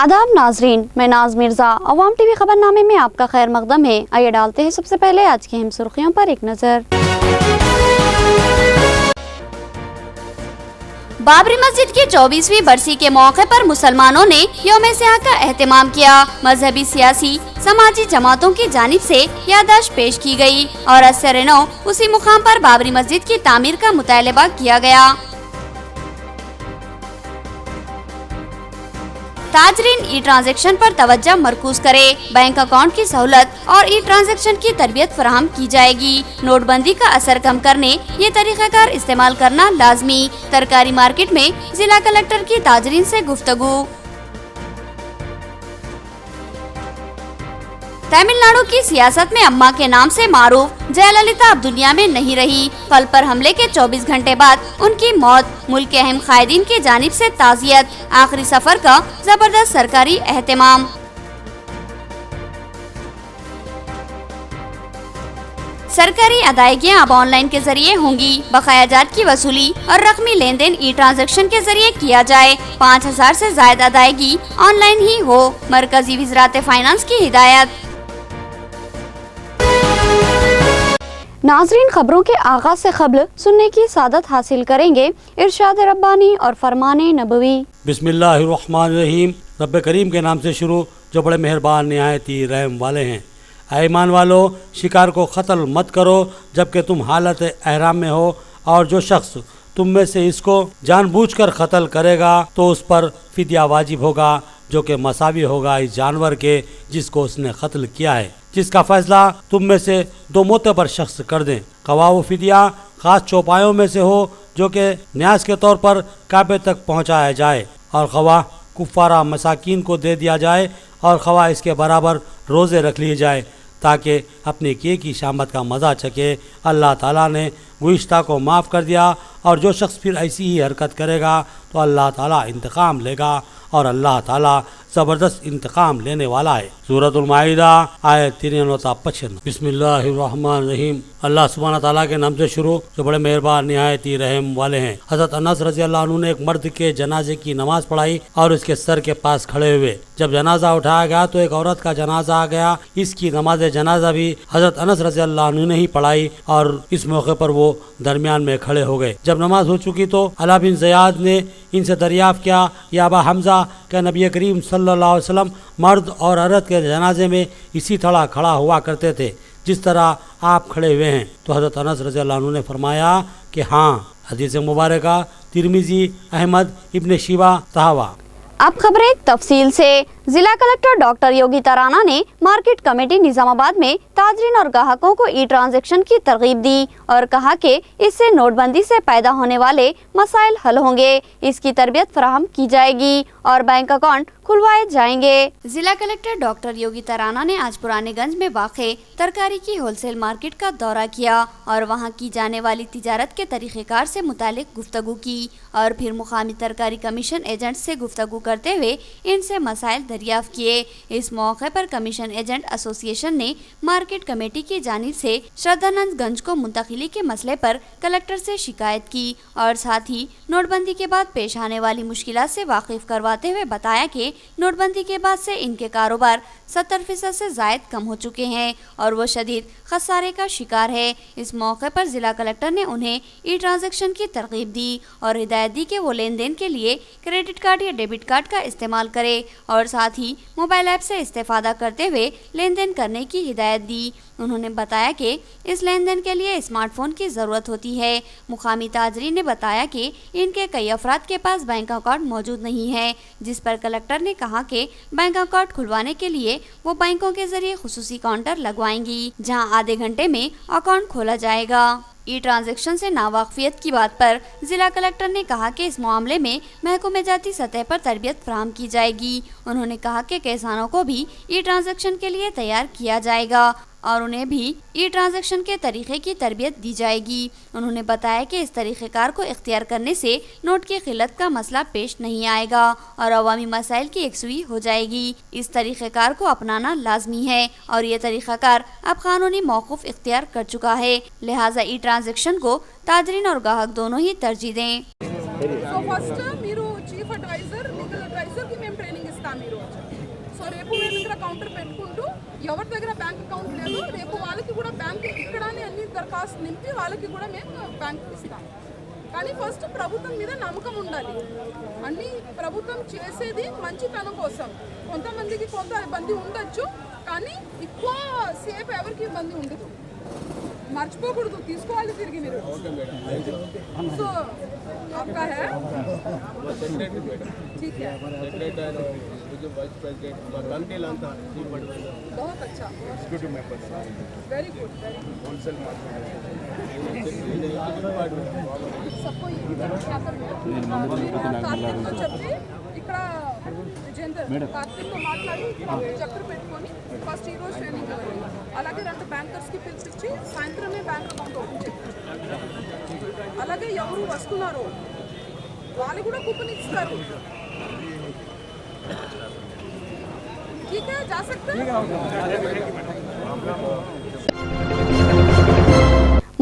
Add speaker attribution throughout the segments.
Speaker 1: आदाब नाजरीन, मैं नाज मिर्जा। अवाम टीवी खबरनामे में आपका खैर मकदम है। आइए डालते हैं सबसे पहले आज की अहम सुर्खियों पर एक नजर। बाबरी मस्जिद की 24वीं बरसी के मौके पर मुसलमानों ने यौम सियाह का एहतमाम किया। मजहबी, सियासी, समाजी जमातों की जानिब से याददाश्त पेश की गई और असर-ए-नौ उसी मुकाम पर बाबरी मस्जिद की तामीर का मुतालबा किया गया। ताजरीन ई ट्रांजैक्शन पर तवज्जो मरकूज करे। बैंक अकाउंट की सहूलत और ई ट्रांजैक्शन की तरबियत फराहम की जाएगी। नोटबंदी का असर कम करने ये तरीक़ाकार इस्तेमाल करना लाजमी। तरकारी मार्केट में जिला कलेक्टर की ताजरीन से गुफ्तगू। तमिलनाडु की सियासत में अम्मा के नाम से मारूफ जयललिता अब दुनिया में नहीं रही। पल पर हमले के 24 घंटे बाद उनकी मौत। मुल्क के अहम कायदीन की जानिब से ताज़ियत। आखिरी सफर का जबरदस्त सरकारी एहतमाम। सरकारी अदायगियां अब ऑनलाइन के जरिए होंगी। बकाया जात की वसूली और रकमी लेन देन ई ट्रांजैक्शन के जरिए किया जाए। 5000 से ज्यादा अदायगी ऑनलाइन ही हो। मरकजी वज़रात फाइनेंस की हिदायत। नाजरीन, खबरों के आगाज से क़ब्ल सुनने की सादत हासिल करेंगे इरशाद रब्बानी और फरमाने नबवी।
Speaker 2: बिस्मिल्लाहिर्रहमानिर्रहीम। रब्बे करीम के नाम से शुरू जो बड़े मेहरबान निहायत ही रहम वाले हैं। ऐ ईमान वालो, शिकार को क़त्ल मत करो जबकि तुम हालत एहराम में हो, और जो शख्स तुम में से इसको जानबूझकर क़त्ल करेगा तो उस पर फिदिया वाजिब होगा, जो कि मसावी होगा इस जानवर के जिसको उसने क़त्ल किया है, जिसका फैसला तुम में से दो मोतबर शख्स कर दें। क़वा फिदिया ख़ास चौपायों में से हो जो कि न्यास के तौर पर काबे तक पहुँचाया जाए, और ख़वा कुफ़ारा मसाकीन को दे दिया जाए, और ख़वा इसके बराबर रोज़े रख लिए जाए ताकि अपने किए की शामत का मज़ा चखे। अल्लाह ताला ने गुज़िश्ता को माफ़ कर दिया, और जो शख्स फिर ऐसी ही हरकत करेगा तो अल्लाह ताला इंतकाम लेगा, और अल्लाह ताला ज़बरदस्त इंतकाम लेने वाला है। सूरतुल माइदा आयत 53-55। बिस्मिल्लाहिर्रहमानिर्रहीम। अल्लाह सुब्हानहू तआला के नाम से शुरू जो बड़े मेहरबान निहायत ही रहम वाले हैं। हज़रत अनस रज़ी अल्लाह अन्हु ने एक मर्द के जनाजे की नमाज पढ़ाई और उसके सर के पास खड़े हुए। जब जनाजा उठाया गया तो एक औरत का जनाजा आ गया। इसकी नमाज जनाजा भी हज़रत अनस रज़ी अल्लाह अन्हु ने ही पढ़ाई, और इस मौके पर वो दरमियान में खड़े हो गए। जब नमाज हो चुकी तो अला बिन ज़ियाद ने इनसे दरियाफ़्त किया, या अबा हमज़ा, क्या नबी करीम सल्लल्लाहु अलैहि वसल्लम मर्द और औरत के जनाजे में इसी तरह खड़ा हुआ करते थे जिस तरह आप खड़े हुए हैं? तो हज़रत अनस रज़ी अल्लाह अन्हु ने फरमाया कि हाँ। हदीस मुबारका तिरमिज़ी, अहमद इब्न शिबा, तहावा।
Speaker 1: अब खबरें तफसील से। जिला कलेक्टर डॉक्टर योगिता राणा ने मार्केट कमेटी निजामाबाद में ताजरीन और ग्राहकों को ई ट्रांजैक्शन की तरगीब दी और कहा कि इससे नोटबंदी से पैदा होने वाले मसाइल हल होंगे। इसकी तरबियत फराहम की जाएगी और बैंक अकाउंट खुलवाए जाएंगे। जिला कलेक्टर डॉक्टर योगिता राणा ने आज पुरानेगंज में वाक़े तरकारी की होलसेल मार्केट का दौरा किया और वहां की जाने वाली तिजारत के तरीक़ेकार से मुतालिक गुफ्तगू की, और फिर मुकामी तरकारी कमीशन एजेंट से गुफ्तगू करते हुए इनसे मसाइल दरियाफ्त किए। इस मौके पर कमीशन एजेंट एसोसिएशन ने मार्केट कमेटी की जानिब से श्रद्धानंदगंज को मुंतकिली के मसले पर कलेक्टर से शिकायत की और साथ ही नोटबंदी के बाद पेश आने वाली मुश्किलात से वाकिफ करवाते हुए बताया कि नोटबंदी के बाद से इनके कारोबार 70% से जायद कम हो चुके हैं और वो शदीद खसारे का शिकार है। इस मौके पर जिला कलेक्टर ने उन्हें ई ट्रांजैक्शन की तरगीब दी और हिदायत दी कि वो लेन देन के लिए क्रेडिट कार्ड या डेबिट कार्ड का इस्तेमाल करे और साथ ही मोबाइल ऐप से इस्तेफादा करते हुए लेन देन करने की हिदायत दी। उन्होंने बताया कि इस लेन देन के लिए स्मार्टफोन की ज़रूरत होती है। मुकामी ताजरीन ने बताया कि इनके कई अफराद के पास बैंक अकाउंट मौजूद नहीं है, जिस पर कलेक्टर ने कहा कि बैंक अकाउंट खुलवाने के लिए वो बैंकों के जरिए खुसूसी काउंटर लगवाएंगी जहां आधे घंटे में अकाउंट खोला जाएगा। ई ट्रांजैक्शन से नावाकफियत की बात पर जिला कलेक्टर ने कहा कि इस मामले में महकमे जाती सतह पर तरबियत फराहम की जाएगी। उन्होंने कहा कि किसानों को भी ई ट्रांजैक्शन के लिए तैयार किया जाएगा और उन्हें भी ई ट्रांजैक्शन के तरीके की तरबियत दी जाएगी। उन्होंने बताया कि इस तरीक़ेकार को इख्तियार करने से नोट की किल्लत का मसला पेश नहीं आएगा और अवामी मसाइल की यकसुई हो जाएगी। इस तरीक़ेकार को अपनाना लाजमी है और ये तरीक़ाकार अब कानूनी मौक़ूफ़ इख्तियार कर चुका है, लिहाजा ई ट्रांजैक्शन को ताजरीन और ग्राहक दोनों ही तरजीह दें।
Speaker 3: కౌంటర్ పెట్టుకుంటూ ఎవరి దగ్గర బ్యాంక్ అకౌంట్ లేదు రేపు వాళ్ళకి కూడా బ్యాంక్ ఇక్కడనే అన్ని దరఖాస్తు నింపి వాళ్ళకి కూడా మేము బ్యాంక్ ఇస్తాం. కానీ ఫస్ట్ ప్రభుత్వం మీద నమ్మకం ఉండాలి. అన్ని ప్రభుత్వం చేసేది మంచితనం కోసం. కొంతమందికి కొంత ఇబ్బంది ఉండొచ్చు, కానీ ఎక్కువ సేపు ఎవరికి ఇబ్బంది ఉండదు. మర్చిపోకూడదు, తీసుకోవాలి తిరిగి మీరు. సో आपका है ठीक है, बहुत अच्छा, वेरी गुड, सबको కార్తీక్తో చెప్పి ఇక్కడ విజేందర్ కార్తీక్తో మాట్లాడి చక్కెర పెట్టుకొని ఫస్ట్ ఈరోజు ట్రైనింగ్ ఇవ్వాలి. అలాగే 2 బ్యాంకర్స్కి పిలిపించి సాయంత్రమే బ్యాంక్ అకౌంట్ ఓపెన్ చేయాలి. అలాగే ఎవరు వస్తున్నారో వాళ్ళు కూడా కూపన్ ఇస్తారు. ठीक है, जा सकते हैं.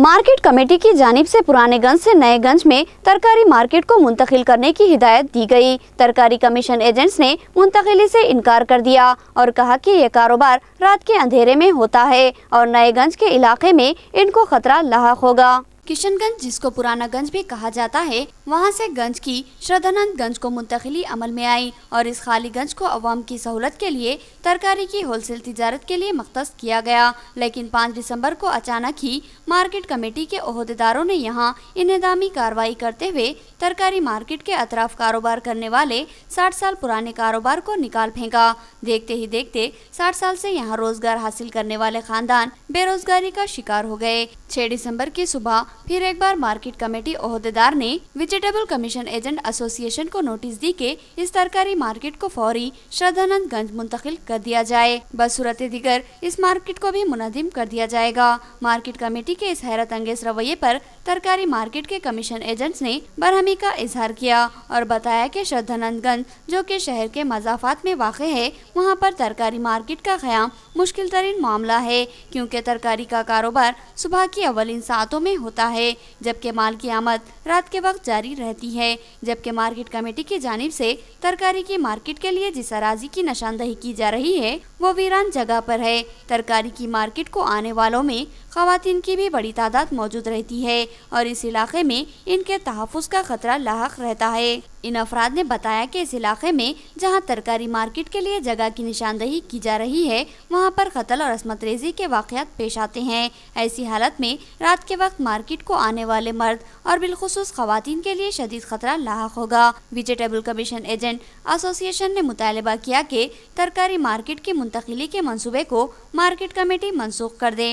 Speaker 1: मार्केट कमेटी की जानिब से पुराने गंज से नए गंज में तरकारी मार्केट को मुंतकिल करने की हिदायत दी गई. तरकारी कमीशन एजेंट्स ने मुंतकिली से इनकार कर दिया और कहा कि ये कारोबार रात के अंधेरे में होता है और नए गंज के इलाके में इनको खतरा लाहक होगा. किशनगंज, जिसको पुराना गंज भी कहा जाता है, वहां से गंज की श्रद्धानंद गंज को मुंतकिली अमल में आई और इस खाली गंज को अवाम की सहूलत के लिए तरकारी की होलसेल तिजारत के लिए मख्तस किया गया. लेकिन 5 दिसंबर को अचानक ही मार्केट कमेटी के ओहदेदारों ने यहाँ इनेदामी कार्रवाई करते हुए तरकारी मार्केट के अतराफ कारोबार करने वाले 60 साल पुराने कारोबार को निकाल फेंका. देखते ही देखते 60 साल से यहाँ रोजगार हासिल करने वाले खानदान बेरोजगारी का शिकार हो गए. 6 दिसंबर की सुबह फिर एक बार मार्केट कमेटी ओहदेदार ने वेजिटेबल कमीशन एजेंट एसोसिएशन को नोटिस दी कि इस तरकारी मार्केट को फौरी श्रद्धानंद गंज मुंतकिल कर दिया जाए, बसूरत दिगर इस मार्केट को भी मुनज़्ज़िम कर दिया जाएगा. मार्केट कमेटी के इस हैरत अंगेज रवैये पर तरकारी मार्केट के कमीशन एजेंट्स ने बरहमी का इजहार किया और बताया कि श्रद्धानंद गंज, जो कि शहर के मज़ाफ़ात में वाक़ है, वहाँ पर तरकारी मार्केट का क़याम मुश्किल तरीन मामला है, क्योंकि तरकारी का कारोबार सुबह की अव्वलिन सातों में होता है, जबकि माल की आमद रात के वक्त जारी रहती है. जबकि मार्केट कमेटी की जानिब से तरकारी की मार्केट के लिए जिस अराजी की निशानदही की जा रही है वो वीरान जगह पर है. तरकारी की मार्केट को आने वालों में ख़वातीन की भी बड़ी तादाद मौजूद रहती है और इस इलाके में इनके तहफ़्फ़ुज़ का खतरा लाहक रहता है. इन अफराद ने बताया कि इस इलाके में जहां तरकारी मार्केट के लिए जगह की निशानदही की जा रही है, वहां पर कत्ल और असमत रेज़ी के वाक़यात पेश आते हैं. ऐसी हालत में रात के वक्त मार्केट को आने वाले मर्द और बिलखुसूस ख़वातीन के लिए शदीद खतरा लाहक होगा. वेजिटेबल कमीशन एजेंट एसोसिएशन ने मुतालबा किया कि तरकारी मार्केट की मुंतकिली के मंसूबे को मार्केट कमेटी मनसूख कर दे.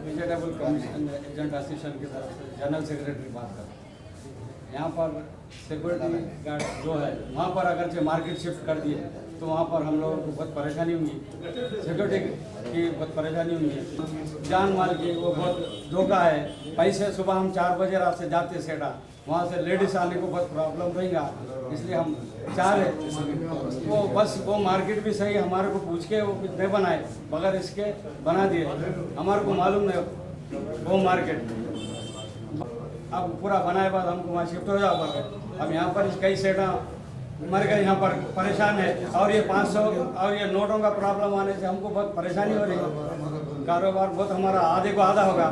Speaker 4: वेजिटेबल कमीशन एजेंट एसोसिएशन की तरफ से जनरल सेक्रेटरी बात कर, यहाँ पर सिक्योरिटी गार्ड जो है वहाँ पर अगरचे मार्केट शिफ्ट कर दिए तो वहाँ पर हम लोगों को बहुत परेशानी होंगी, सिक्योरिटी की बहुत परेशानी होंगी, जान माल की वो बहुत धोखा है. पैसे सुबह हम 4 बजे रात से जाते सेटा, वहाँ से लेडीज़ आने को बहुत प्रॉब्लम रहेगा, इसलिए हम चाह रहे वो बस वो मार्केट भी सही हमारे को पूछ के वो नहीं बनाए, बगैर इसके बना दिए. हमारे को मालूम नहीं वो मार्केट अब पूरा बनाए बाद हमको वहाँ शिफ्ट हो जाओ. अब यहाँ पर कई सेटा मर गए, यहाँ पर परेशान है और ये 500 और ये नोटों का प्रॉब्लम आने से हमको बहुत परेशानी हो रही है. कारोबार बहुत हमारा आधे को आधा होगा.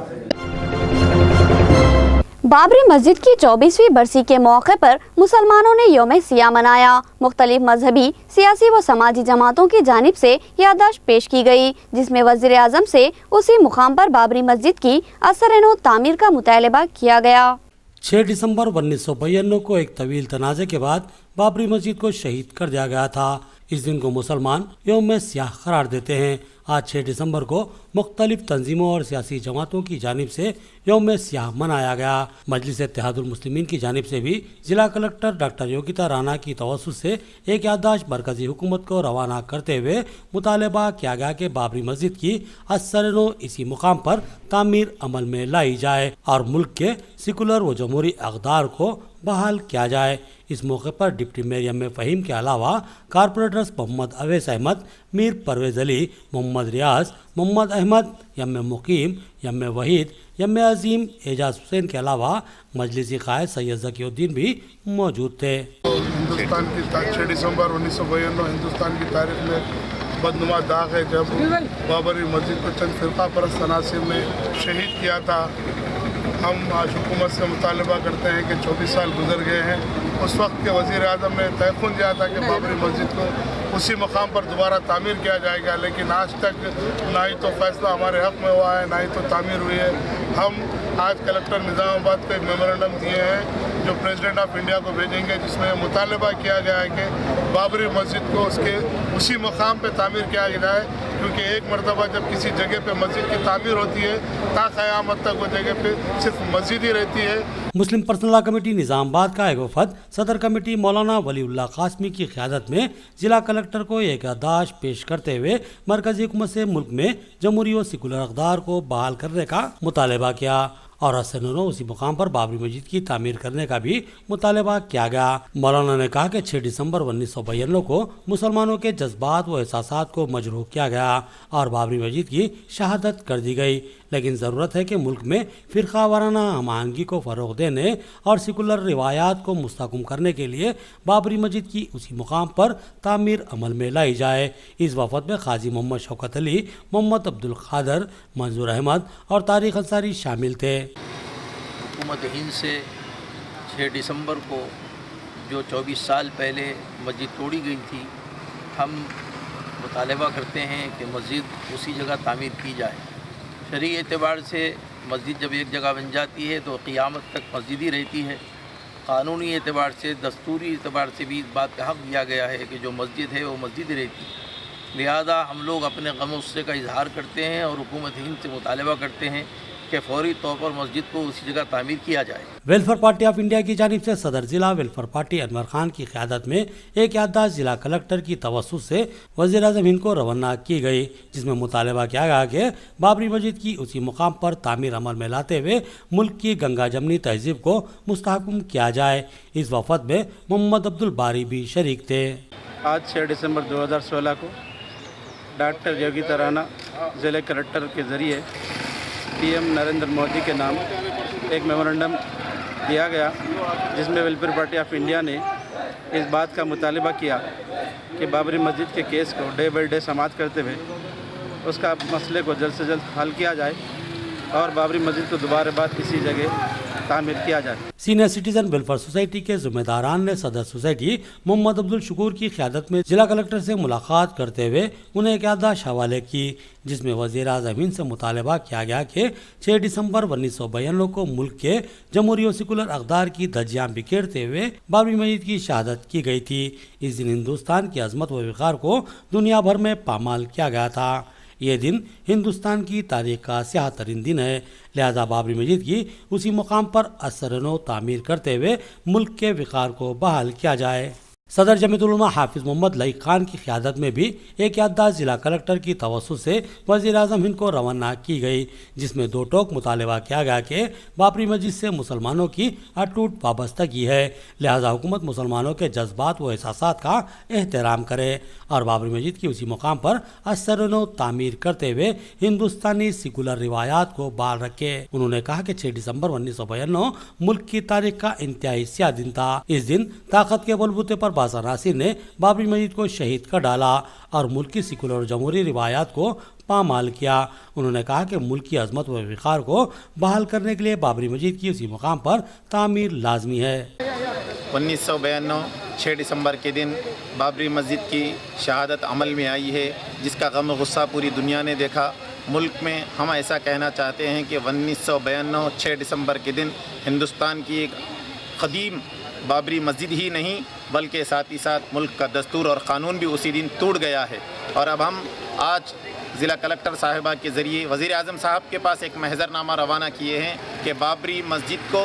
Speaker 1: बाबरी मस्जिद की 24वीं बरसी के मौके पर मुसलमानों ने यौम सिया मनाया. मुख्तलिफ मजहबी, सियासी व समाजी जमातों की जानिब से याददाश्त पेश की गई, जिसमें वज़ीर आज़म से उसी मुकाम पर बाबरी मस्जिद की असर-ए-नौ तामीर का मुतालबा किया गया.
Speaker 2: 6 दिसंबर 1992 को एक तवील तनाज़े के बाद बाबरी मस्जिद को शहीद कर दिया गया था. इस दिन को मुसलमान यौम सियाह करार देते हैं. आज 6 दिसंबर को मुख्तलिफ तंजीमों और सियासी जमातों की जानिब से यौम सियाह मनाया गया. मजलिस इत्तेहादुल मुस्लिमीन की जानिब से भी जिला कलेक्टर डॉक्टर योगिता राणा की तवस्सुत से एक याददाश्त मरकजी हुकूमत को रवाना करते हुए मुतालबा किया गया कि बाबरी मस्जिद की असर-ए-नौ इसी मुकाम पर तामीर अमल में लाई जाए और मुल्क के सेकुलर व जमहूरी अक़दार को बहाल किया जाए। इस मौके पर डिप्टी मेयर एम फ़हीम के अलावा कारपोरेटर्स मोहम्मद अवैस अहमद, मीर परवेज़ अली, मोहम्मद रियाज, मोहम्मद अहमद, एम मुकीम, एम वहीद, एम अजीम, एजाज हुसैन के अलावा मजलिसी कायद सैयद ज़कीउद्दीन भी मौजूद थे।
Speaker 5: हिंदुस्तान की 6 दिसंबर 1992 हिंदुस्तान की तारीख में बदनुमा दाग है जब बाबरी मस्जिद को चंद फ़िरका परस्त अनासिर ने शहीद किया था। हम आज हुकूमत से मुतालबा करते हैं कि 24 साल गुजर गए हैं। उस वक्त के वज़ीर आज़म ने तयक़ुन दिया था कि बाबरी मस्जिद को उसी मकाम पर दोबारा तामीर किया जाएगा, लेकिन आज तक ना ही तो फैसला हमारे हक़ में हुआ है, ना ही तो तामीर हुई है। हम आज कलेक्टर निज़ामाबाद को एक मेमोरेंडम दिए हैं जो प्रेसिडेंट ऑफ इंडिया को भेजेंगे, जिसमें मुतालबा किया गया है कि बाबरी मस्जिद को उसके उसी मकाम पे तामीर किया जाए, क्योंकि एक मरतबा जब किसी जगह पे मस्जिद की तामीर होती है ता क़यामत तक वो जगह पे सिर्फ मस्जिद ही रहती है।
Speaker 2: मुस्लिम पर्सनल लॉ कमेटी निज़ामाबाद का एक वफद सदर कमेटी मौलाना वलीउल्लाह कासमी की क़यादत में जिला कलेक्टर को एक याददाश्त पेश करते हुए मरकज़ी हुकूमत से मुल्क में जमहूरी और सेकुलर अक़दार को बहाल करने का मुतालबा किया और असरनो उसी मुकाम पर बाबरी मस्जिद की तामीर करने का भी मुतालबा किया गया। मौलाना ने कहा कि 6 दिसंबर 1992 को मुसलमानों के जज्बात व एहसासात को मजरूह किया गया और बाबरी मस्जिद की शहादत कर दी गई, लेकिन ज़रूरत है कि मुल्क में फ़िरका वाराना हमाहंगी को फ़रोग़ देने और सेकुलर रिवायात को मुस्तहकम करने के लिए बाबरी मस्जिद की उसी मुकाम पर तामीर अमल में लाई जाए। इस वफ़द में काजी मोहम्मद शौकत अली, मोहम्मद अब्दुल क़ादर, मंजूर अहमद और तारिक अंसारी शामिल थे।
Speaker 6: हुकूमत हिंद से 6 दिसंबर को जो 24 साल पहले मस्जिद तोड़ी गई थी, हम मुतालबा करते हैं कि मस्जिद उसी जगह तामीर की जाए। शरई एतबार से मस्जिद जब एक जगह बन जाती है तो क़यामत तक मस्जिद ही रहती है। क़ानूनी एतबार से, दस्तूरी एतबार से भी इस बात का हक़ दिया गया है कि जो मस्जिद है वो मस्जिद ही रहती है। लिहाजा हम लोग अपने गम गुस्से का इजहार करते हैं और हुकूमत हिंद से मुतालबा करते हैं कि फौरी तौर पर मस्जिद को उसी जगह तामीर किया जाए।
Speaker 2: वेलफेयर पार्टी ऑफ इंडिया की जानिब से सदर जिला वेलफेयर पार्टी अनवर खान की क़यादत में एक याददाश्त जिला कलेक्टर की तवस्सुत से वज़ीर आज़म हिंद को रवाना की गई, जिसमें मुतालबा किया गया कि बाबरी मस्जिद की उसी मुकाम पर तामीर अमल में लाते हुए मुल्क की गंगा जमनी तहजीब को मुस्तहकम किया जाए। इस वफ़द में मोहम्मद अब्दुल बारी भी शरीक थे।
Speaker 7: आज 6 दिसंबर 2016 को डॉक्टर योगिता राणा ज़िले कलेक्टर के ज़रिए PM नरेंद्र मोदी के नाम एक मेमोरेंडम दिया गया, जिसमें वेलफेयर पार्टी ऑफ इंडिया ने इस बात का मुतालबा किया कि बाबरी मस्जिद के केस को डे बाई डे समाप्त करते हुए उसका मसले को जल्द से जल्द हल किया जाए और बाबरी मस्जिद को दोबारा बाद इसी जगह तामीर किया जाए।
Speaker 2: सीनियर सिटीजन वेलफेयर सोसाइटी के जिम्मेदारान ने सदर सोसाइटी मोहम्मद अब्दुल शुकूर की क़यादत में जिला कलेक्टर से मुलाकात करते हुए उन्हें एक याददाश्त हवाले की, जिसमें वज़ीर आज़म हिंद से मुतालबा किया गया कि 6 दिसंबर 1992 को मुल्क के जमहूरी और सेकुलर अक़दार की धज्जियां बिखेरते हुए बाबरी मस्जिद की शहादत की गई थी। इस दिन हिंदुस्तान की अज़मत व वक़ार को दुनिया भर में पामाल किया गया था। ये दिन हिंदुस्तान की तारीख़ का स्याह तरीन दिन है, लिहाजा बाबरी मस्जिद की उसी मुकाम पर असरनो तामीर करते हुए मुल्क के वक़ार को बहाल किया जाए। सदर जमीयतुल उलमा हाफिज़ मोहम्मद लईक खान की क़यादत में भी एक याददाश्त जिला कलेक्टर की तवस्सुत से वज़ीर आज़म हिंद को रवाना की गई, जिसमें दो टोक मुतालबा किया गया कि बाबरी मस्जिद से मुसलमानों की अटूट वाबस्तगी है, लिहाजा हुकूमत मुसलमानों के जज्बात व एहसासात का एहतराम करे और बाबरी मस्जिद की उसी मुकाम पर असरनो तामीर करते हुए हिंदुस्तानी सेकुलर रिवायात को बहाल रखे। उन्होंने कहा कि 6 दिसंबर 1992 मुल्क की तारीख का इंतहाई स्याह दिन था। इस दिन ताकत के बलबूते पर नासिर ने बाबरी मस्जिद को शहीद कर डाला और मुल्क की सेकुलर और जमहूरी रिवायात को पामाल किया। उन्होंने कहा कि मुल्क की अजमत व वक़ार को बहाल करने के लिए बाबरी मस्जिद की उसी मुकाम पर तामीर लाजमी है।
Speaker 8: 1992 6 दिसंबर के दिन बाबरी मस्जिद की शहादत अमल में आई है, जिसका गम गुस्सा पूरी दुनिया ने देखा। मुल्क में हम ऐसा कहना चाहते हैं कि 1992 6 दिसंबर के दिन हिंदुस्तान की एक क़दीम बाबरी मस्जिद ही नहीं बल्कि साथ ही साथ मुल्क का दस्तूर और क़ानून भी उसी दिन टूट गया है। और अब हम आज ज़िला कलेक्टर साहिबा के ज़रिए वज़ीर आज़म साहब के पास एक महज़रनामा रवाना किए हैं कि बाबरी मस्जिद को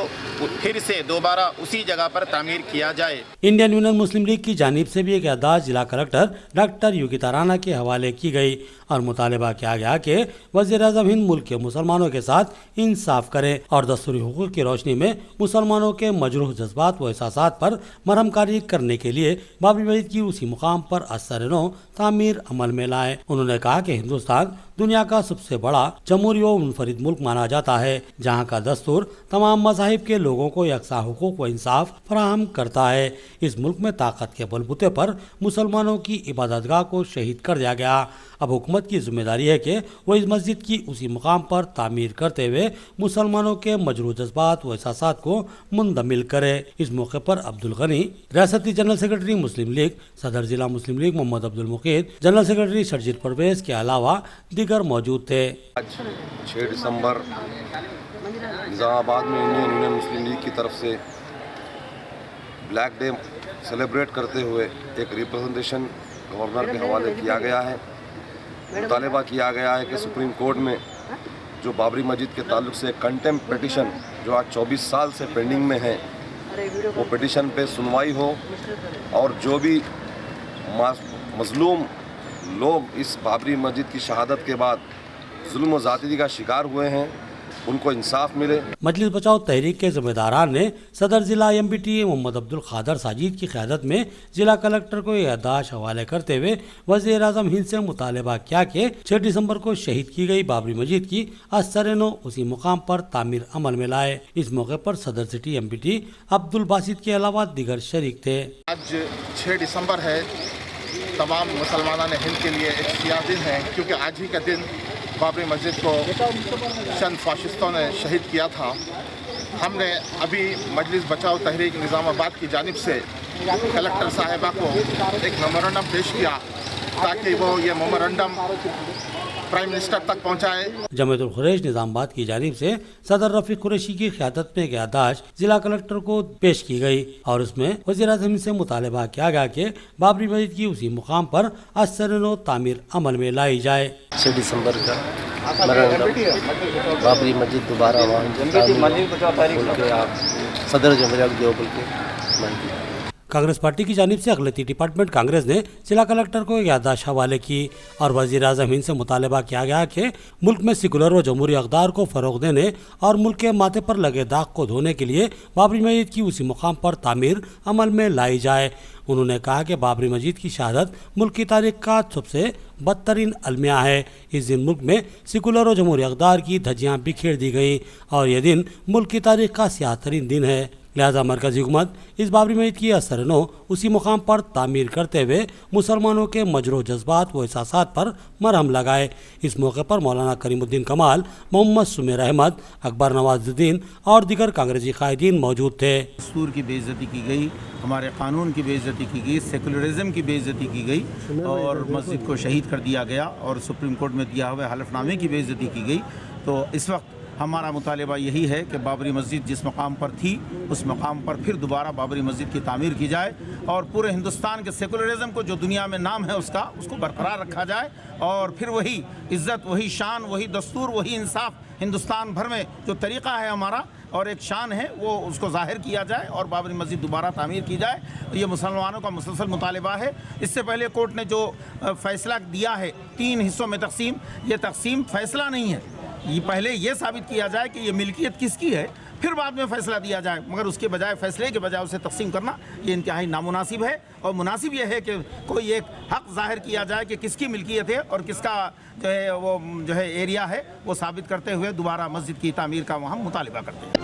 Speaker 8: फिर से दोबारा उसी जगह पर तामीर किया जाए।
Speaker 2: इंडियन यूनियन मुस्लिम लीग की जानिब से भी एक याददाश्त जिला कलेक्टर डॉक्टर योगिता राणा के हवाले की गई और मुतालबा किया गया कि वज़ीर आज़म हिंद मुल्क के मुसलमानों के साथ इंसाफ करें और दस्तूरी हुकूक की रोशनी में मुसलमानों के मजरूह जज्बात व एहसासात पर मरहमकारी करने के लिए बाबरी मस्जिद की उसी मुकाम पर असर-ए-नौ तामीर अमल में लाए। उन्होंने कहा कि हिंदुस्तान दुनिया का सबसे बड़ा जमहूरी व मुनफरिद मुल्क माना जाता है, जहाँ का दस्तूर तमाम मज़ाहिब के लोगों को यकसा हुकूक व इंसाफ फराहम करता है। इस मुल्क में ताकत के बलबूते पर मुसलमानों की इबादतगाह को शहीद कर दिया गया। अब हुकूमत की जिम्मेदारी है कि वो इस मस्जिद की उसी मुकाम पर तामीर करते हुए मुसलमानों के मजरूह जज्बात व एहसासात को मुंदमिल करे। इस मौके पर अब्दुल गनी, रियासती जनरल सेक्रेटरी मुस्लिम लीग, सदर जिला Muslim League Mohammad Abdul Muqeed, general secretary Sharjeel Parvez के अलावा दीगर मौजूद थे।
Speaker 9: आज 6 दिसंबर निज़ामाबाद में इंडियन यूनियन मुस्लिम लीग की तरफ से ब्लैक डे सेलिब्रेट करते हुए एक रिप्रेजेंटेशन गवर्नर के हवाले किया गया है। मुतालबा किया गया है कि सुप्रीम कोर्ट में जो बाबरी मस्जिद के ताल्लुक से कंटेम्प्ट पिटिशन जो आज 24 साल से पेंडिंग में है, वो पिटिशन पे सुनवाई हो और जो भी मजलूम लोग इस बाबरी मस्जिद की शहादत के बाद जुल्म व ज़्यादती का शिकार हुए हैं उनको इंसाफ मिले।
Speaker 2: मजलिस बचाओ तहरीक के ज़िम्मेदारान ने सदर जिला MBT मोहम्मद अब्दुल खादर साजिद की क़यादत में जिला कलेक्टर को याददाश्त हवाले करते हुए वज़ीर आज़म हिंद से मुतालबा किया कि 6 दिसंबर को शहीद की गई बाबरी मस्जिद की असर-ए-नौ उसी मुकाम पर तामीर अमल में लाए। इस मौके पर सदर सिटी MBT अब्दुल बासित के अलावा दीगर शरीक थे।
Speaker 10: आज 6 दिसंबर है, तमाम मुसलमानों ने हिंद के लिए एक सियाह दिन है, क्योंकि आज ही का दिन बाबरी मस्जिद को चंद फाशिस्तों ने शहीद किया था। हमने अभी मजलिस बचाओ तहरीक निज़ामाबाद की जानिब से कलेक्टर साहिबा को एक मेमोरेंडम पेश किया ताकि वो ये मेमोरेंडम प्राइम मिनिस्टर तक पहुंचाए।
Speaker 2: जमीयतुल खुरैश निज़ामाबाद की जानिब से सदर रफीक कुरैशी की क़यादत में एक याददाश्त जिला कलेक्टर को पेश की गई और उसमें वज़ीर आज़म से मुतालबा किया गया कि बाबरी मस्जिद की उसी मुकाम पर असर-ए-नौ तामीर अमल में लाई जाए।
Speaker 11: 6 दिसंबर का बाबरी मस्जिद दोबारा सदर जमहूरिया देवबंद के
Speaker 2: कांग्रेस पार्टी की जानिब से अखिलती डिपार्टमेंट कांग्रेस ने जिला कलेक्टर को याददाश्त हवाले की और वज़ीर आज़म हिंद से मुतालबा किया गया कि मुल्क में सेकुलर व जमहूरी अक़दार को फ़रोग़ देने और मुल्क के माथे पर लगे दाग को धोने के लिए बाबरी मस्जिद की उसी मुकाम पर तामीर अमल में लाई जाए। उन्होंने कहा कि बाबरी मस्जिद की शहादत मुल्क की तारीख का सबसे बदतरीन अलमिया है। इस दिन मुल्क में सेकुलर व जमहूरी अक़दार की धज्जियाँ बिखेर दी गई और यह दिन मुल्क की तारीख का स्याह तरीन दिन है। लिहाजा मरकज़ी हुकूमत इस बाबरी मस्जिद की असर-ए-नौ उसी मुकाम पर तामीर करते हुए मुसलमानों के मजरूह जज्बात व एहसासात पर मरहम लगाए। इस मौके पर मौलाना करीमुद्दीन कमाल, मोहम्मद सुमेर अहमद, अकबर नवाजुद्दीन और दीगर कांग्रेसी कायदीन मौजूद थे।
Speaker 12: दस्तूर की बेइज्जती की गई, हमारे कानून की बेइज्जती की गई, सेकुलरिज्म की बेइज्जती की गई और मस्जिद को शहीद कर दिया गया और सुप्रीम कोर्ट में दिया हुए हलफनामे की बेइज्जती की गई। तो इस वक्त हमारा मुतालबा यही है कि बाबरी मस्जिद जिस मकाम पर थी उस मकाम पर फिर दोबारा बाबरी मस्जिद की तामीर की जाए और पूरे हिंदुस्तान के सेकुलरिज्म को जो दुनिया में नाम है उसको बरकरार रखा जाए और फिर वही इज़्ज़त, वही शान, वही दस्तूर, वही इंसाफ हिंदुस्तान भर में जो तरीक़ा है हमारा और एक शान है वो उसको ज़ाहिर किया जाए और बाबरी मस्जिद दोबारा तामीर की जाए। ये मुसलमानों का मुसलसल मुतालबा है। इससे पहले कोर्ट ने जो फ़ैसला दिया है 3 हिस्सों में तकसीम, ये तकसीम फ़ैसला नहीं है। ये पहले ये साबित किया जाए कि ये मिल्कियत किसकी है, फिर बाद में फ़ैसला दिया जाए, मगर उसके बजाय फ़ैसले के बजाय उसे तकसीम करना ये इंतहाई नामुनासिब है। और मुनासिब ये है कि कोई एक हक़ ज़ाहिर किया जाए कि किसकी मिल्कियत है और किसका जो है वो जो है एरिया है, वो साबित करते हुए दोबारा मस्जिद की तामीर का वहाँ मुतालिबा करते हैं।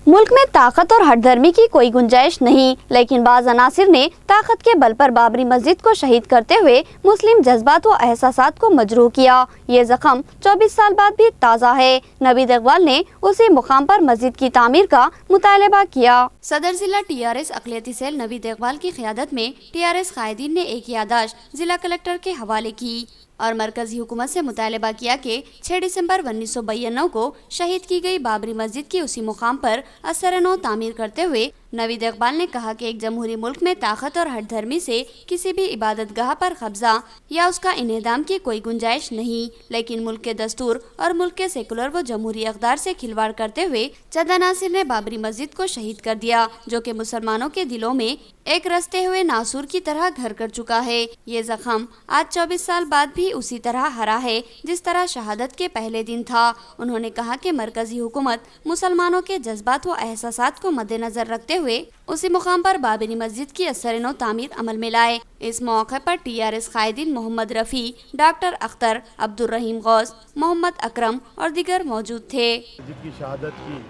Speaker 1: मुल्क में ताकत और हठधर्मी की कोई गुंजाइश नहीं, लेकिन बाज़ अनासिर ने ताकत के बल पर बाबरी मस्जिद को शहीद करते हुए मुस्लिम जज्बात व एहसासात को मजरूह किया। ये जख्म 24 साल बाद भी ताज़ा है। नवीद इकबाल ने उसी मुकाम पर मस्जिद की तामीर का मुतालबा किया। सदर जिला TRS अक़लियती सेल नवीद इकबाल की क़यादत में TRS कायदीन ने एक याददाश्त जिला कलेक्टर के हवाले की और मरकजी हुकूमत से मुतालबा किया कि 6 दिसंबर 1992 को शहीद की गई बाबरी मस्जिद की उसी मुकाम पर असर-ए-नौ तामीर करते हुए नवीद इकबाल ने कहा कि एक जमहूरी मुल्क में ताकत और हठधर्मी से किसी भी इबादत गाह पर कब्जा या उसका इन्हेदाम की कोई गुंजाइश नहीं, लेकिन मुल्क के दस्तूर और मुल्क के सेकुलर व जमहूरी अक़दार से खिलवाड़ करते हुए चंदा नासिर ने बाबरी मस्जिद को शहीद कर दिया, जो कि मुसलमानों के दिलों में एक रसते हुए नासूर की तरह घर कर चुका है। ये जख्म आज 24 साल बाद भी उसी तरह हरा है जिस तरह शहादत के पहले दिन था। उन्होंने कहा कि मरकजी हुकूमत मुसलमानों के जज्बात व एहसासात को मद्देनजर रखते हुए उसी मुकाम पर बाबरी मस्जिद की असर-ए-नौ तामीर अमल में लाए। इस मौके पर TRS कायदीन मोहम्मद रफ़ी, डॉक्टर अख्तर, अब्दुल रहीम गौस, मोहम्मद अकरम और दीगर मौजूद थे।
Speaker 13: मस्जिद की शहादत की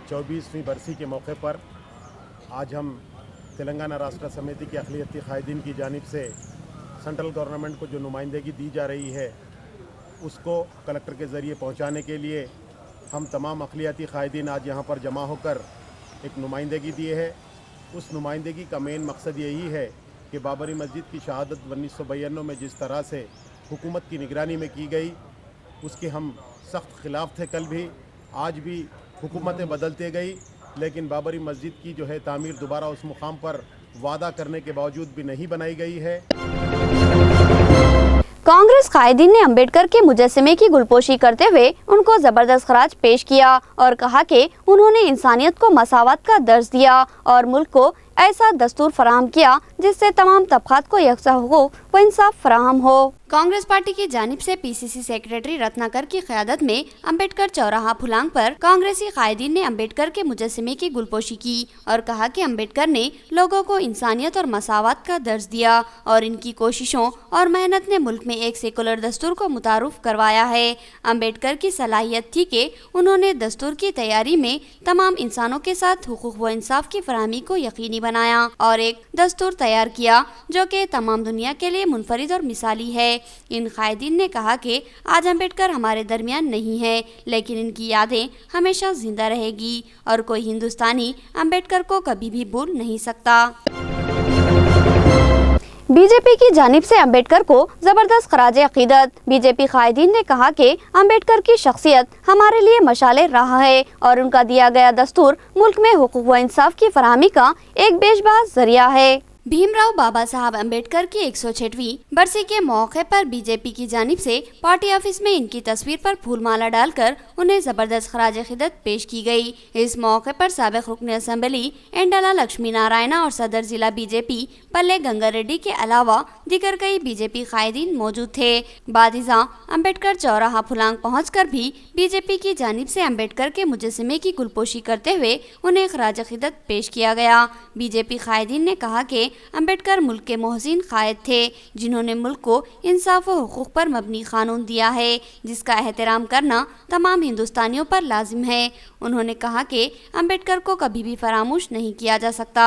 Speaker 13: 24वीं बरसी के मौके पर आज हम तेलंगाना राष्ट्र समिति के अक़लियती कायदीन की जानिब से सेंट्रल गवर्नमेंट को जो नुमाइंदगी दी जा रही है उसको कलेक्टर के ज़रिए पहुंचाने के लिए हम तमाम अक़लियती कायदीन आज यहां पर जमा होकर एक नुमाइंदगी दिए है। उस नुमाइंदगी का मेन मकसद यही है कि बाबरी मस्जिद की शहादत 1992 में जिस तरह से हुकूमत की निगरानी में की गई उसके हम सख्त खिलाफ थे। कल भी आज भी हुकूमतें बदलते गई, लेकिन बाबरी मस्जिद की जो है तामीर दोबारा उस मुकाम पर वादा करने के बावजूद भी नहीं बनाई गई है।
Speaker 1: कांग्रेस कायदीन ने अंबेडकर के मुजस्समे की गुलपोशी करते हुए उनको जबरदस्त खराज पेश किया और कहा कि उन्होंने इंसानियत को मसावत का दर्ज दिया और मुल्क को ऐसा दस्तूर फराहम किया जिससे तमाम तबकात को यकसा हुकूक व इंसाफ फराहम हो। कांग्रेस पार्टी की जानिब से PCC सेक्रेटरी रत्नाकर की क़यादत में अंबेडकर चौराहा फुलांग पर कांग्रेसी कायदीन ने अंबेडकर के मुजस्समे की गुलपोशी की और कहा कि अंबेडकर ने लोगों को इंसानियत और मसावत का दर्ज दिया और इनकी कोशिशों और मेहनत ने मुल्क में एक सेकुलर दस्तूर को मुतारुफ करवाया है। अंबेडकर की सलाहियत थी कि उन्होंने दस्तूर की तैयारी में तमाम इंसानों के साथ हुकूक व इंसाफ की फराहमी को यकीनी बनाया और एक दस्तूर तैयार किया जो कि तमाम दुनिया के लिए मुनफरिद और मिसाली है। इन कायदीन ने कहा कि आज अंबेडकर हमारे दरमियान नहीं है, लेकिन इनकी यादें हमेशा जिंदा रहेगी और कोई हिंदुस्तानी अंबेडकर को कभी भी भूल नहीं सकता। बीजेपी की जानिब से अंबेडकर को जबरदस्त खराज अकीदत। बीजेपी कायदीन ने कहा कि अंबेडकर की शख्सियत हमारे लिए मशाले राह है और उनका दिया गया दस्तूर मुल्क में हुकूक व इंसाफ की फराहमी का एक बेशबाज जरिया है। भीमराव बाबा साहब अंबेडकर की 106वीं बरसी के मौके पर बीजेपी की जानिब से पार्टी ऑफिस में इनकी तस्वीर पर फूलमाला डालकर उन्हें जबरदस्त खराज अकीदत पेश की गई। इस मौके पर साबिक रुकन असम्बली एंडला लक्ष्मी नारायणा और सदर जिला बीजेपी पल्ले गंगा रेड्डी के अलावा दीगर कई बीजेपी कायदीन मौजूद थे। बादिजा अंबेडकर चौराहा फुलांग पहुंचकर भी बीजेपी की जानिब से अंबेडकर के मुजस्समे की गुलपोशी करते हुए उन्हें खराज अकीदत पेश किया गया। बीजेपी कायदीन ने कहा कि अंबेडकर मुल्क के मोहसिन कायद थे जिन्होंने मुल्क को इंसाफ व हुकूक पर मबनी कानून दिया है जिसका एहतराम करना तमाम हिंदुस्तानियों पर लाजिम है। उन्होंने कहा कि अंबेडकर को कभी भी फरामोश नहीं किया जा सकता।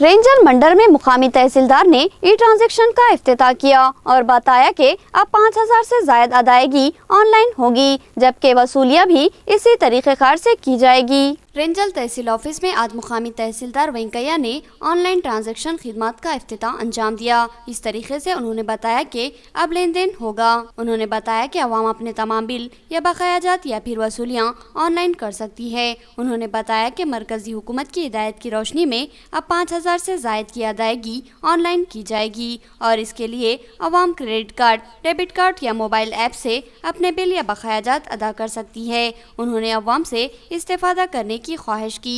Speaker 1: रेंजर मंडल में मुकामी तहसीलदार ने ई-ट्रांजैक्शन का इफ्तिताह किया और बताया कि अब 5000 से ज्यादा अदायगी ऑनलाइन होगी, जबकि वसूलियाँ भी इसी तरीक़ेकार से की जाएगी। रेंजल तहसील ऑफिस में आज मुकामी तहसीलदार वेंकैया ने ऑनलाइन ट्रांजैक्शन खिदमत का इफ्तिताह अंजाम दिया। इस तरीके से उन्होंने बताया कि अब लेन देन होगा। उन्होंने बताया कि अवाम अपने तमाम बिल या बकायाजात या फिर वसूलियाँ ऑनलाइन कर सकती है। उन्होंने बताया कि मरकजी हुकूमत की हिदायत की रोशनी में अब 5000 से ज़ायद की अदायगी ऑनलाइन की जाएगी और इसके लिए अवाम क्रेडिट कार्ड, डेबिट कार्ड या मोबाइल ऐप से अपने बिल या बकायाजात अदा कर सकती है। उन्होंने अवाम से इस्तेफादा करने की ख्वाहिश की।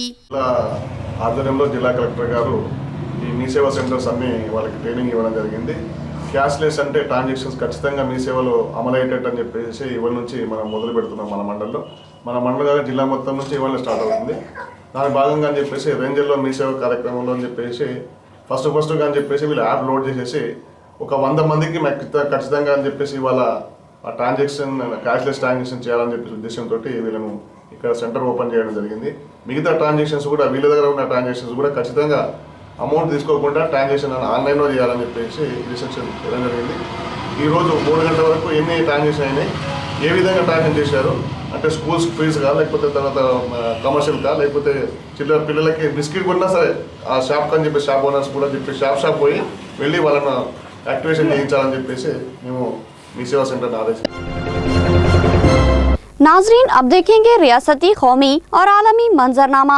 Speaker 14: ఆధ్వర్యంలో జిల్లా కలెక్టర్ గారు ఈ మీ సేవా సెంటర్స్ అన్ని వాళ్ళకి ట్రైనింగ్ ఇవ్వడం జరిగింది. క్యాష్లెస్ అంటే ట్రాన్సాక్షన్స్ ఖచ్చితంగా మీ సేవలో అమలయ్యేటట్టు అని చెప్పేసి ఇవాళ నుంచి మనం మొదలు పెడుతున్నాం. మన మండలంలో మన మండలం జిల్లా మొత్తం నుంచి ఇవాళ స్టార్ట్ అవుతుంది. దాని భాగంగా అని చెప్పేసి రేంజర్లో మీ సేవ కార్యక్రమంలో అని చెప్పేసి ఫస్ట్గా అని చెప్పేసి వీళ్ళు యాప్ లోడ్ చేసేసి ఒక 100 మందికి ఖచ్చితంగా అని చెప్పేసి ఇవాళ ఆ ట్రాన్సాక్షన్ క్యాష్లెస్ ట్రాన్సాక్షన్ చేయాలని చెప్పేసి ఉద్దేశంతో వీళ్ళను ఇక్కడ సెంటర్ ఓపెన్ చేయడం జరిగింది. మిగతా ట్రాన్సాక్షన్స్ కూడా వీళ్ళ దగ్గర ఉన్న ట్రాన్సాక్షన్స్ కూడా ఖచ్చితంగా అమౌంట్ తీసుకోకుండా ట్రాన్సాక్షన్ ఆన్లైన్లో చేయాలని చెప్పేసి రిసెప్షన్ చేయడం జరిగింది. ఈరోజు 3 గంటల వరకు ఎన్ని ట్రాన్సాక్షన్ అయినాయి, ఏ విధంగా ట్రాన్సాక్షన్ చేశారు అంటే స్కూల్స్ ఫీజుగా లేకపోతే తర్వాత కమర్షియల్గా లేకపోతే చిల్లర పిల్లలకి బిస్కెట్ కొన్నా సరే ఆ షాప్ అని చెప్పి షాప్ ఓనర్స్ కూడా చెప్పి షాప్ పోయి వెళ్ళి వాళ్ళను యాక్టివేషన్ చేయించాలని చెప్పేసి మేము మీ సేవా సెంటర్ని ఆదేశించాం.
Speaker 1: नाजरीन, अब देखेंगे रियासती, कौमी और आलमी मंजरनामा।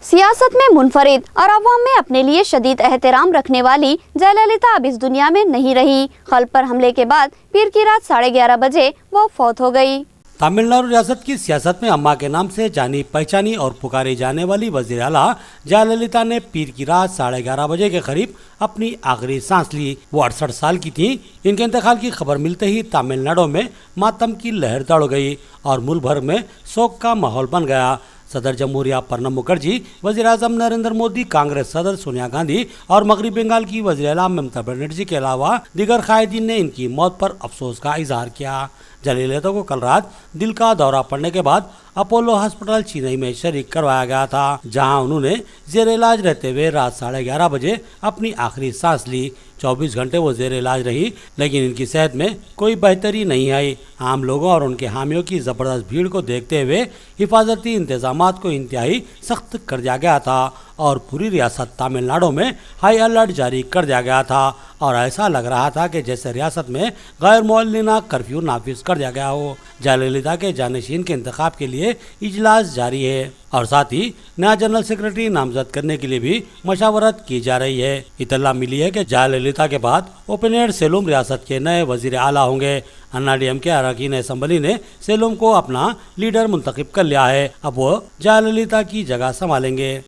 Speaker 1: सियासत में मुनफरिद और अवाम में अपने लिए शदीद एहतराम रखने वाली जयललिता अब इस दुनिया में नहीं रही। कल्ब पर हमले के बाद पीर की रात 11:30 बजे वो फौत हो गई।
Speaker 2: तमिलनाडु रियासत की सियासत में अम्मा के नाम से जानी पहचानी और पुकारी जाने वाली वज़ीर आला जयललिता ने पीर की रात 11:30 बजे के करीब अपनी आखिरी सांस ली। वो 68 साल की थीं। इनके इंतकाल की खबर मिलते ही तमिलनाडु में मातम की लहर दौड़ गई और मुल्क भर में शोक का माहौल बन गया। सदर जमहूरिया प्रणब मुखर्जी, वज़ीर आज़म नरेंद्र मोदी, कांग्रेस सदर सोनिया गांधी और मगरबी बंगाल की वज़ीर आला ममता बनर्जी के अलावा दीगर कायदीन ने इनकी मौत पर अफसोस का इजहार किया। जयललिता को कल रात दिल का दौरा पड़ने के बाद अपोलो हॉस्पिटल चेन्नई में शरीक करवाया गया था, जहां उन्होंने जेर इलाज रहते हुए रात 11:30 बजे अपनी आखिरी सांस ली। 24 घंटे वो जेर इलाज रही, लेकिन इनकी सेहत में कोई बेहतरी नहीं आई। आम लोगों और उनके हामियों की ज़बरदस्त भीड़ को देखते हुए हिफाजती इंतजामात को इंतहाई सख्त कर दिया गया था और पूरी रियासत तमिलनाडु में हाई अलर्ट जारी कर दिया गया था और ऐसा लग रहा था कि जैसे रियासत में गैर मौलना कर्फ्यू नाफिज कर दिया गया हो। जयललिता के जानशीन के इंतखाब के लिए इजलास जारी है और साथ ही नया जनरल सेक्रेटरी नामजद करने के लिए भी मशावरत की जा रही है। इतला मिली है कि जयललिता के बाद ओपिनियन सेलूम रियासत के नए वजीर आला होंगे। अन्नाडीएम के अरकान असम्बली ने सेलूम को अपना लीडर मुंतखब कर लिया है। अब वो जयललिता की जगह संभालेंगे।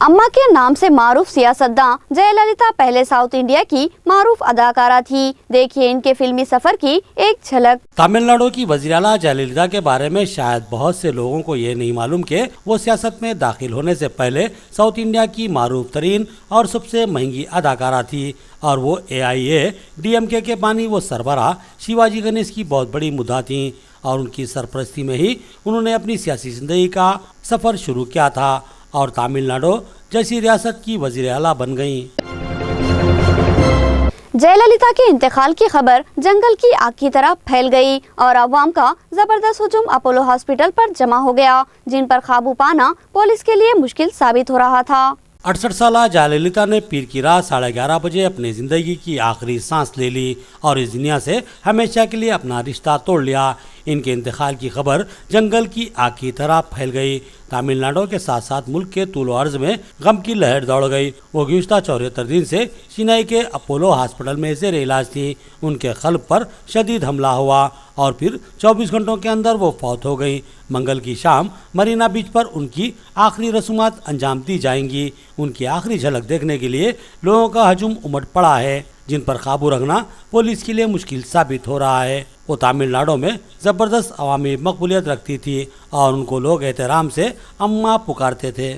Speaker 1: अम्मा के नाम से मारूफ सियासतदां जयललिता पहले साउथ इंडिया की मारूफ अदाकारा थी। देखिए इनके फिल्मी सफर की एक झलक।
Speaker 2: तमिलनाडु की वज़ीर आला जयललिता के बारे में शायद बहुत से लोगों को ये नहीं मालूम कि वो सियासत में दाखिल होने से पहले साउथ इंडिया की मारूफ तरीन और सबसे महंगी अदाकारा थी और वो AIADMK के बानी वो सरबराह शिवाजी गणेश की बहुत बड़ी मुद्दा थी और उनकी सरपरस्ती में ही उन्होंने अपनी सियासी जिंदगी का सफर शुरू किया था और तमिलनाडु जैसी रियासत की वज़ीर आला बन गईं।
Speaker 1: जयललिता के इंतकाल की खबर जंगल की आग की तरह फैल गई और अवाम का जबरदस्त हुजूम अपोलो हॉस्पिटल पर जमा हो गया, जिन पर काबू पाना पुलिस के लिए मुश्किल साबित हो रहा था।
Speaker 2: 68 साल जयललिता ने पीर की रात 11:30 बजे अपनी जिंदगी की आखिरी सांस ले ली और इस दुनिया से हमेशा के लिए अपना रिश्ता तोड़ लिया। इनके इंतकाल की खबर जंगल की आग की तरह फैल गई। तमिलनाडु के साथ साथ मुल्क के तूल अर्ज में गम की लहर दौड़ गई। वो गुज़िश्ता 74 दिन से चेन्नई के अपोलो हॉस्पिटल में ज़ेर इलाज थी। उनके क़ल्ब पर शदीद हमला हुआ और फिर 24 घंटों के अंदर वो फौत हो गई। मंगल की शाम मरीना बीच पर उनकी आखिरी रसूमात अंजाम दी जाएंगी। उनकी आखिरी झलक देखने के लिए लोगों का हजूम उमड़ पड़ा है, जिन पर काबू रखना पुलिस के लिए मुश्किल साबित हो रहा है। वो तमिलनाडु में ज़बरदस्त अवामी मकबूलियत रखती थी और उनको लोग एहतराम से अम्मा पुकारते थे।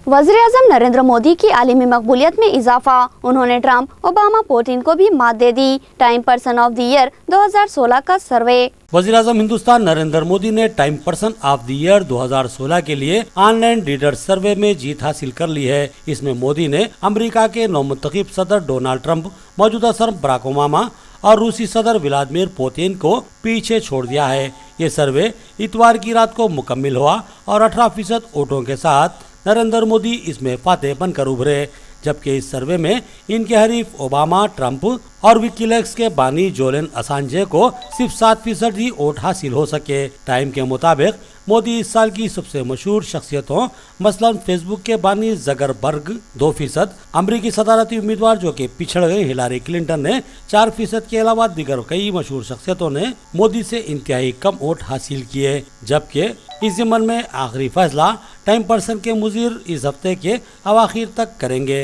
Speaker 1: वज़ीर आज़म नरेंद्र मोदी की आलमी मकबूलियत में इजाफा, उन्होंने ट्रंप, ओबामा, पुतिन को भी मात दे दी। Time person of the year 2016 का सर्वे।
Speaker 2: वज़ीर आज़म हिंदुस्तान नरेंद्र मोदी ने Time person of the year 2016 के लिए ऑनलाइन रीडर सर्वे में जीत हासिल कर ली है। इसमें मोदी ने अमेरिका के नौमुंतखब सदर डोनाल्ड ट्रंप, मौजूदा सदर बराक ओबामा और रूसी सदर व्लादिमीर पुतिन को पीछे छोड़ दिया है। ये सर्वे इतवार की रात को मुकम्मल हुआ और 18% वोटों के साथ नरेंद्र मोदी इसमें फातेह बनकर उभरे, जबकि इस सर्वे में इनके हरीफ ओबामा, ट्रंप और विकीलीक्स के बानी जुलियन असांजे को सिर्फ 7% ही वोट हासिल हो सके। टाइम के मुताबिक मोदी इस साल की सबसे मशहूर शख्सियतों मसलन फेसबुक के बानी ज़करबर्ग 2%, अमरीकी सदारती उम्मीदवार जो कि पिछड़ गए हिलारी क्लिंटन ने 4% के अलावा दीगर कई मशहूर शख्सियतों ने मोदी से इंतहाई कम वोट हासिल किए, जबकि इस ज़िम्मन में आखिरी फैसला टाइम पर्सन के मुदीर इस हफ्ते के अवाखिर तक करेंगे।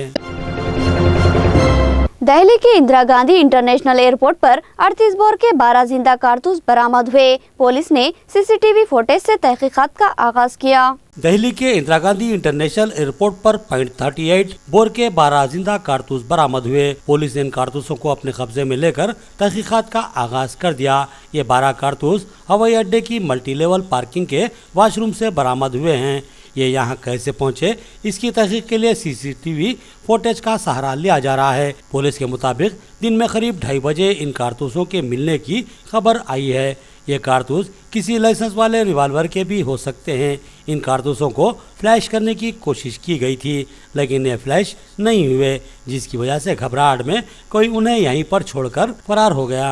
Speaker 1: दिल्ली के इंदिरा गांधी इंटरनेशनल एयरपोर्ट पर 38 बोर के 12 जिंदा कारतूस बरामद हुए। पुलिस ने सीसीटीवी फुटेज से तहकीकात का आगाज किया।
Speaker 2: दिल्ली के इंदिरा गांधी इंटरनेशनल एयरपोर्ट पर .38 बोर के 12 जिंदा कारतूस बरामद हुए। पुलिस ने इन कारतूसों को अपने कब्जे में लेकर तहकीकात का आगाज कर दिया। ये 12 कारतूस हवाई अड्डे की मल्टी लेवल पार्किंग के वॉशरूम से बरामद हुए हैं। ये यहाँ कैसे पहुँचे, इसकी तहकीक के लिए CCTV फुटेज का सहारा लिया जा रहा है। पुलिस के मुताबिक दिन में करीब 2:30 बजे इन कारतूसों के मिलने की खबर आई है। ये कारतूस किसी लाइसेंस वाले रिवाल्वर के भी हो सकते हैं। इन कारतूसों को फ्लैश करने की कोशिश की गई थी, लेकिन ये फ्लैश नहीं हुए, जिसकी वजह से घबराहट में कोई उन्हें यहीं पर छोड़कर फरार हो गया।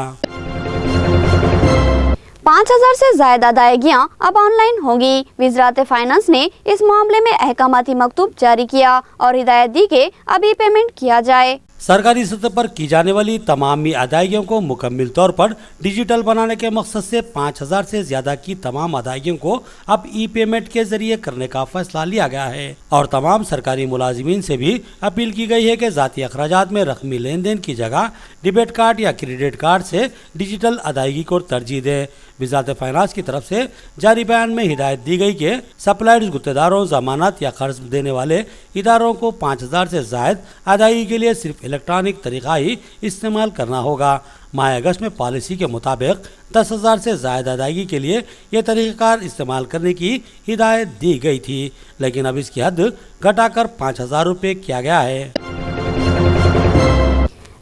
Speaker 1: 5000 से ज्यादा अदायगियां अब ऑनलाइन होंगी। वज़ारत फाइनेंस ने इस मामले में अहकामाती मकतूब जारी किया और हिदायत दी कि अभी पेमेंट किया जाए।
Speaker 2: सरकारी सतह पर की जाने वाली तमामी अदायगियों को मुकम्मल तौर पर डिजिटल बनाने के मकसद से 5000 से ज्यादा की तमाम अदायगियों को अब ई-पेमेंट के जरिए करने का फैसला लिया गया है और तमाम सरकारी मुलाजिमीन से भी अपील की गई है कि ज़ाती अखराजात में रकमी लेन देन की जगह डेबिट कार्ड या क्रेडिट कार्ड से डिजिटल अदायगी को तरजीह दें। वज़ारत फाइनेंस की तरफ से जारी बयान में हिदायत दी गई कि सप्लायर्स, गुत्तेदारों, जमानत या कर्ज देने वाले इदारों को 5000 से ज़ायद अदायगी के लिए सिर्फ इलेक्ट्रॉनिक तरीका ही इस्तेमाल करना होगा। माह अगस्त में पॉलिसी के मुताबिक 10,000 से ज़ायद अदायगी के लिए ये तरीक़ाकार इस्तेमाल करने की हिदायत दी गई थी, लेकिन अब इसकी हद घटाकर 5,000 रुपये किया गया है।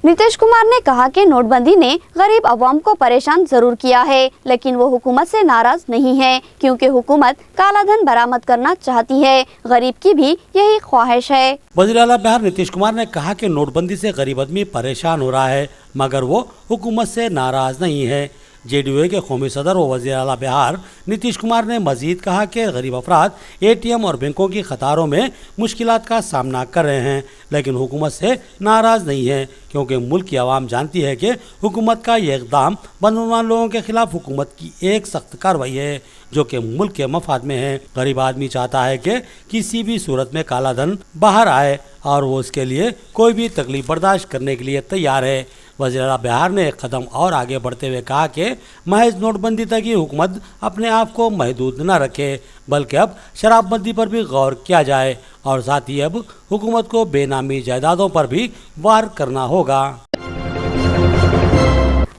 Speaker 1: नीतीश कुमार ने कहा कि नोटबंदी ने गरीब अवाम को परेशान जरूर किया है, लेकिन वो हुकूमत से नाराज नहीं है, क्योंकि हुकूमत काला धन बरामद करना चाहती है। गरीब की भी यही ख्वाहिश है।
Speaker 2: वज़ीर आला बिहार नीतीश कुमार ने कहा कि नोटबंदी से गरीब आदमी परेशान हो रहा है, मगर वो हुकूमत से नाराज नहीं है। JDU के कौमी सदर व वज़ीर आला बिहार नीतीश कुमार ने मजीद कहा कि गरीब अफराद ATM और बैंकों की कतारों में मुश्किलात का सामना कर रहे हैं, लेकिन हुकूमत से नाराज़ नहीं है, क्योंकि मुल्क की आवाम जानती है कि हुकूमत का ये इक़दाम बदनवान लोगों के खिलाफ हुकूमत की एक सख्त कार्रवाई है, जो कि मुल्क के मफाद में है। गरीब आदमी चाहता है कि किसी भी सूरत में काला धन बाहर आए और वो इसके लिए कोई भी तकलीफ बर्दाश्त करने के लिए तैयार है। वज़ीर आला बिहार ने एक कदम और आगे बढ़ते हुए कहा कि महज नोटबंदी तक ही हुकूमत अपने आप को महदूद न रखे, बल्कि अब शराबबंदी पर भी गौर किया जाए और साथ ही अब हुकूमत को बेनामी जायदादों पर भी वार करना होगा।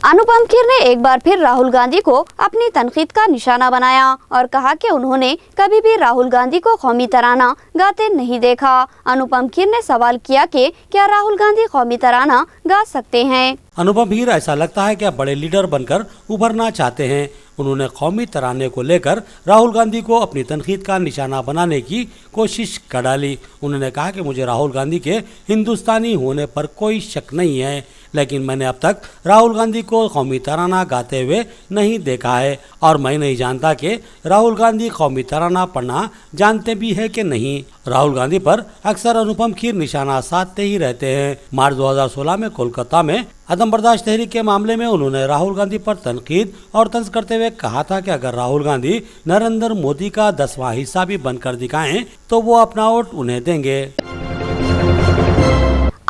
Speaker 1: अनुपम खेर ने एक बार फिर राहुल गांधी को अपनी तनकीद का निशाना बनाया और कहा कि उन्होंने कभी भी राहुल गांधी को कौमी तराना गाते नहीं देखा। अनुपम खेर ने सवाल किया कि क्या राहुल गांधी कौमी तराना गा सकते हैं।
Speaker 2: अनुपम खेर, ऐसा लगता है कि आप बड़े लीडर बनकर उभरना चाहते हैं। उन्होंने कौमी तराने को लेकर राहुल गांधी को अपनी तनकीद का निशाना बनाने की कोशिश कर डाली। उन्होंने कहा कि मुझे राहुल गांधी के हिंदुस्तानी होने पर कोई शक नहीं है, लेकिन मैंने अब तक राहुल गांधी को कौमी तराना गाते हुए नहीं देखा है और मैं नहीं जानता कि राहुल गांधी कौमी तराना पढ़ना जानते भी है कि नहीं। राहुल गांधी पर अक्सर अनुपम खेर निशाना साधते ही रहते हैं। मार्च 2016 में कोलकाता में अदम बर्दाश्त तहरीक के मामले में उन्होंने राहुल गांधी पर तनकीद और तंज करते हुए कहा था कि अगर राहुल गांधी नरेंद्र मोदी का 10वां हिस्सा भी बनकर दिखाएं तो वो अपना वोट उन्हें देंगे।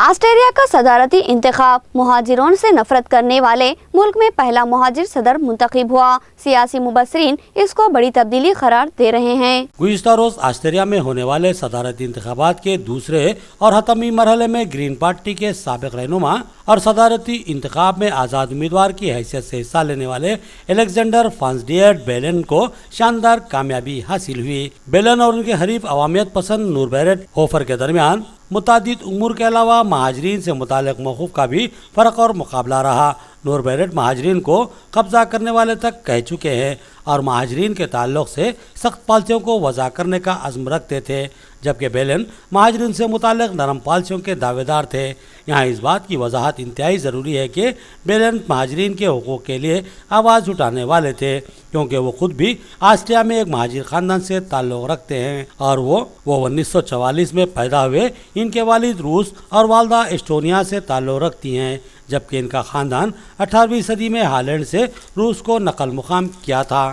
Speaker 1: ऑस्ट्रेलिया का सदारती इंतखाब, मुहाजिरों से नफरत करने वाले मुल्क में पहला मुहाजिर सदर मुंतखब हुआ। सियासी मुबस्सिरीन इसको बड़ी तब्दीली करार दे रहे हैं।
Speaker 2: गुज़िश्ता रोज ऑस्ट्रेलिया में होने वाले सदारती इंतखाबात के दूसरे और हतमी मरहले में ग्रीन पार्टी के साबिक रहनुमा और सदारती इंतखाब में आज़ाद उम्मीदवार की हैसियत से हिस्सा लेने वाले एलेक्जेंडर फांसडियर बेलन को शानदार कामयाबी हासिल हुई। बेलन और उनके हरीफ अवामियत पसंद नूर बैरेट होफर के दरमियान मुतादिद उमूर के अलावा महाजरीन से मुतालिक मौक़िफ़ का भी फ़र्क और मुकाबला रहा। नूर बैरेट महाजरीन को कब्ज़ा करने वाले तक कह चुके हैं और महाजरीन के ताल्लुक़ से सख्त पॉलिसियों को वज़ा करने का अज़्म रखते थे, जबकि बेलन महाजरीन से मुताल्लिक़ नरम पॉलिसियों के दावेदार थे। यहाँ इस बात की वजाहत इंतहाई ज़रूरी है कि बेलन महाजरीन के हुकूक़ के लिए आवाज़ उठाने वाले थे, क्योंकि वो खुद भी ऑस्ट्रिया में एक महाजिर ख़ानदान से ताल्लुक़ रखते हैं और वो 1944 में पैदा हुए। इनके वालिद रूस और वालदा एस्टोनिया से ताल्लुक़ रखती हैं, जबकि इनका ख़ानदान 18वीं सदी में हॉलैंड से रूस को नकल मुकाम किया था।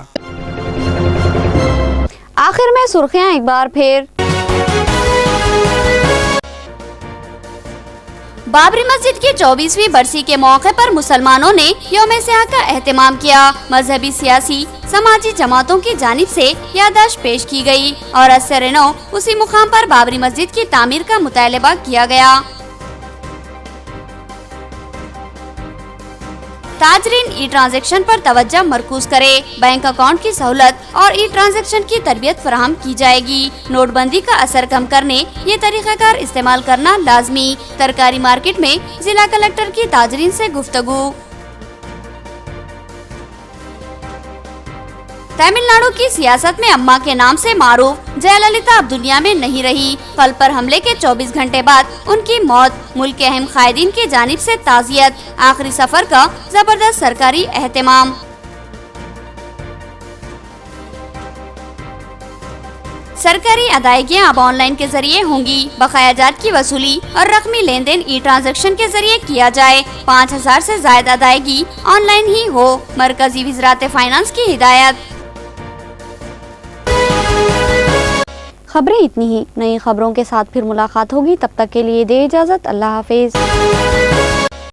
Speaker 1: आखिर में सुर्खियां एक बार फिर। बाबरी मस्जिद की 24वीं बरसी के मौके पर मुसलमानों ने यौम सियाह का एहतमाम किया। मजहबी, सियासी, समाजी जमातों की जानिब से याददाश्त पेश की गई और असर-ए-नौ उसी मुकाम पर बाबरी मस्जिद की तामीर का मुतालबा किया गया। ताजरीन ई ट्रांजैक्शन पर तवज्जो मरकूज करे। बैंक अकाउंट की सहूलत और ई ट्रांजैक्शन की तरबियत फराहम की जाएगी। नोटबंदी का असर कम करने ये तरीक़ाकार इस्तेमाल करना लाजमी। तरकारी मार्केट में जिला कलेक्टर की ताजरीन से गुफ्तगू। तमिलनाडु की सियासत में अम्मा के नाम से मारूफ जयललिता अब दुनिया में नहीं रही। कल पर हमले के 24 घंटे बाद उनकी मौत। मुल्क के अहम कायदीन की जानिब से ताज़ियत। आखिरी सफर का जबरदस्त सरकारी एहतमाम। सरकारी अदायगियाँ अब ऑनलाइन के जरिए होंगी। बकायाजात की वसूली और रकमी लेन देन ई ट्रांजैक्शन के जरिए किया जाए। 5000 से ज्यादा अदायगी ऑनलाइन ही हो। मरकजी वज़रात फाइनेंस की हिदायत। खबरें इतनी ही। नई खबरों के साथ फिर मुलाकात होगी। तब तक के लिए दे इजाजत। अल्लाह हाफिज।